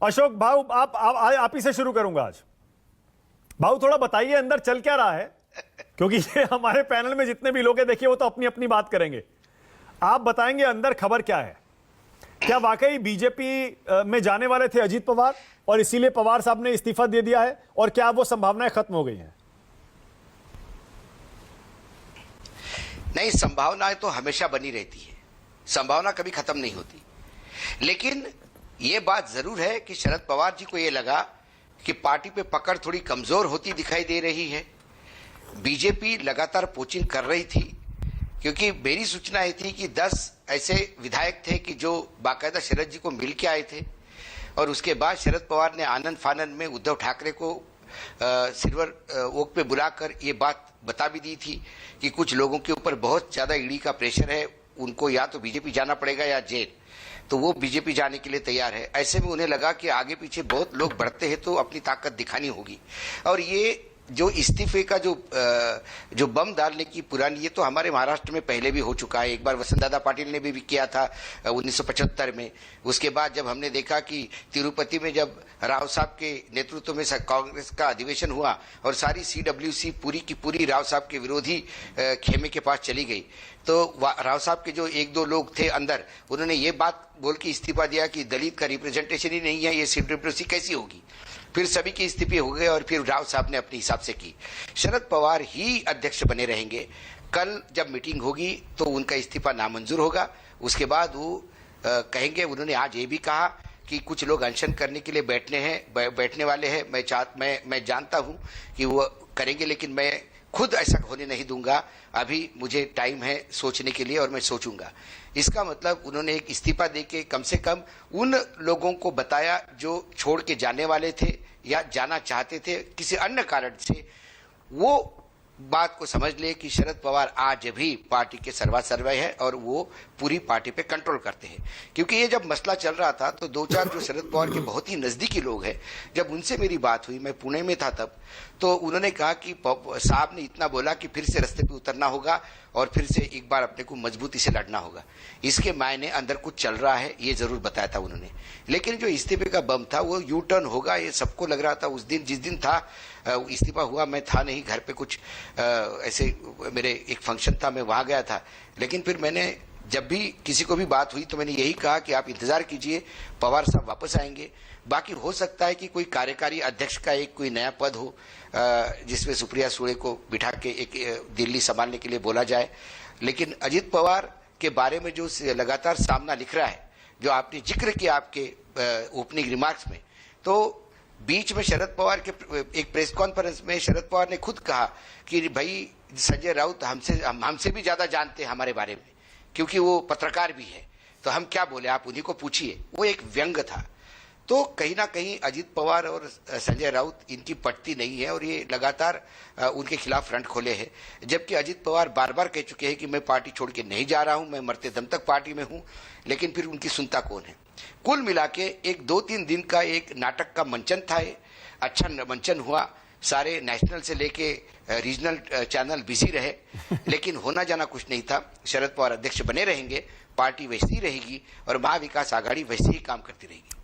अशोक भाऊ, आप ही से शुरू करूंगा आज। भाऊ थोड़ा बताइए अंदर चल क्या रहा है, क्योंकि ये हमारे पैनल में जितने भी लोग हैं देखिए वो तो अपनी अपनी बात करेंगे। आप बताएंगे अंदर खबर क्या है। क्या वाकई बीजेपी में जाने वाले थे अजीत पवार और इसीलिए पवार साहब ने इस्तीफा दे दिया है, और क्या वो संभावनाएं खत्म हो गई हैं? नहीं, संभावनाएं तो हमेशा बनी रहती है, संभावना कभी खत्म नहीं होती। लेकिन ये बात जरूर है कि शरद पवार जी को ये लगा कि पार्टी पे पकड़ थोड़ी कमजोर होती दिखाई दे रही है। बीजेपी लगातार पोचिंग कर रही थी, क्योंकि मेरी सूचना ये थी कि 10 ऐसे विधायक थे कि जो बाकायदा शरद जी को मिल के आए थे, और उसके बाद शरद पवार ने आनंद फानंद में उद्धव ठाकरे को सिल्वर ओक पे बुलाकर ये बात बता भी दी थी कि कुछ लोगों के ऊपर बहुत ज्यादा ईडी का प्रेशर है, उनको या तो बीजेपी जाना पड़ेगा या जेल। तो वो बीजेपी जाने के लिए तैयार है। ऐसे में उन्हें लगा कि आगे पीछे बहुत लोग बढ़ते हैं तो अपनी ताकत दिखानी होगी। और ये जो इस्तीफे का जो बम डालने की पुरानी, ये तो हमारे महाराष्ट्र में पहले भी हो चुका है। एक बार वसंतदादा पाटिल ने भी किया था 1975 में। उसके बाद जब हमने देखा कि तिरुपति में जब राव साहब के नेतृत्व में कांग्रेस का अधिवेशन हुआ और सारी CWC पूरी की पूरी राव साहब के विरोधी खेमे के पास चली गई, तो राव साहब के जो एक दो लोग थे अंदर, उन्होंने ये बात बोल के इस्तीफा दिया कि दलित का रिप्रेजेंटेशन ही नहीं है, ये CWC कैसी होगी। फिर सभी के इस्तीफे हो गए और फिर राव साहब ने अपने हिसाब से की। शरद पवार ही अध्यक्ष बने रहेंगे। कल जब मीटिंग होगी तो उनका इस्तीफा नामंजूर होगा। उसके बाद वो कहेंगे, उन्होंने आज ये भी कहा कि कुछ लोग अनशन करने के लिए बैठने वाले हैं। मैं जानता हूं कि वो करेंगे, लेकिन मैं खुद ऐसा होने नहीं दूंगा। अभी मुझे टाइम है सोचने के लिए और मैं सोचूंगा। इसका मतलब उन्होंने एक इस्तीफा देके कम से कम उन लोगों को बताया जो छोड़ के जाने वाले थे या जाना चाहते थे किसी अन्य कारण से, वो बात को समझ ले कि शरद पवार आज भी पार्टी के सर्वासर्वा है और वो पूरी पार्टी पे कंट्रोल करते हैं। क्योंकि ये जब मसला चल रहा था तो 2-4 जो शरद पवार के बहुत ही नजदीकी लोग हैं, जब उनसे मेरी बात हुई, मैं पुणे में था तब, तो उन्होंने कहा कि साहब ने इतना बोला कि फिर से रास्ते पे उतरना होगा और फिर से एक बार अपने को मजबूती से लड़ना होगा। इसके मायने अंदर कुछ चल रहा है, ये जरूर बताया था उन्होंने। लेकिन जो इस्तीफे का बम था वो यू टर्न होगा, ये सबको लग रहा था। उस दिन जिस दिन था इस्तीफा हुआ, मैं था नहीं घर पे, कुछ ऐसे मेरे एक फंक्शन था, मैं वहां गया था। लेकिन फिर मैंने जब भी किसी को भी बात हुई तो मैंने यही कहा कि आप इंतजार कीजिए, पवार साहब वापस आएंगे। बाकी हो सकता है कि कोई कार्यकारी अध्यक्ष का एक कोई नया पद हो जिसमें सुप्रिया सुळे को बिठा के एक दिल्ली संभालने के लिए बोला जाए। लेकिन अजीत पवार के बारे में जो लगातार सामना लिख रहा है, जो आपने जिक्र किया आपके ओपनिंग रिमार्क्स में, तो बीच में शरद पवार के एक प्रेस कॉन्फ्रेंस में शरद पवार ने खुद कहा कि भाई संजय राउत हमसे भी ज्यादा जानते हैं हमारे बारे में, क्योंकि वो पत्रकार भी है, तो हम क्या बोले, आप उन्हीं को पूछिए। वो एक व्यंग था। तो कहीं ना कहीं अजीत पवार और संजय राउत इनकी पटती नहीं है और ये लगातार उनके खिलाफ फ्रंट खोले हैं। जबकि अजीत पवार बार बार कह चुके हैं कि मैं पार्टी छोड़ के नहीं जा रहा हूं, मैं मरते दम तक पार्टी में हूं। लेकिन फिर उनकी सुनता कौन है। कुल मिला के एक 2-3 दिन का एक नाटक का मंचन था। अच्छा मंचन हुआ, सारे नेशनल से लेके रीजनल चैनल बिजी रहे, लेकिन होना जाना कुछ नहीं था। शरद पवार अध्यक्ष बने रहेंगे, पार्टी वैसी रहेगी और महाविकास आघाड़ी वैसे ही काम करती रहेगी।